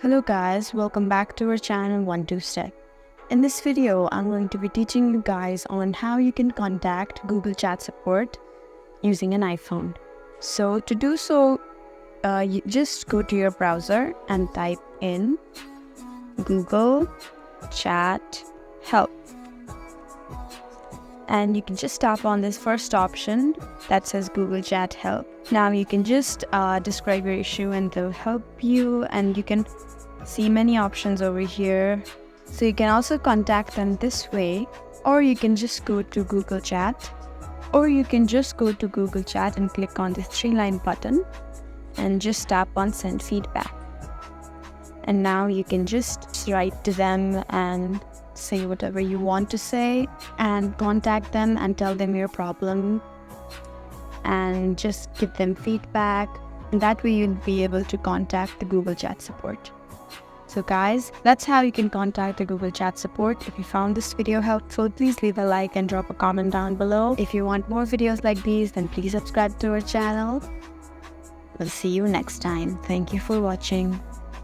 Hello guys, welcome back to our channel 1-2-Step. In this video, I'm going to be teaching you guys on how you can contact Google Chat support using an iPhone. So to do so, you just go to your browser and type in Google Chat Help. And you can just tap on this first option that says Google Chat Help. Now you can just describe your issue and they'll help you, and you can see many options over here. So you can also contact them this way, or you can just go to Google Chat, or you can just go to Google Chat and click on this 3-line button and just tap on Send Feedback. And now you can just write to them and say whatever you want to say and contact them and tell them your problem and just give them feedback, and that way you'll be able to contact the Google Chat support. So guys, that's how you can contact the Google Chat support. If you found this video helpful, please leave a like and drop a comment down below. If you want more videos like these, then please subscribe to our channel. We'll see you next time. Thank you for watching.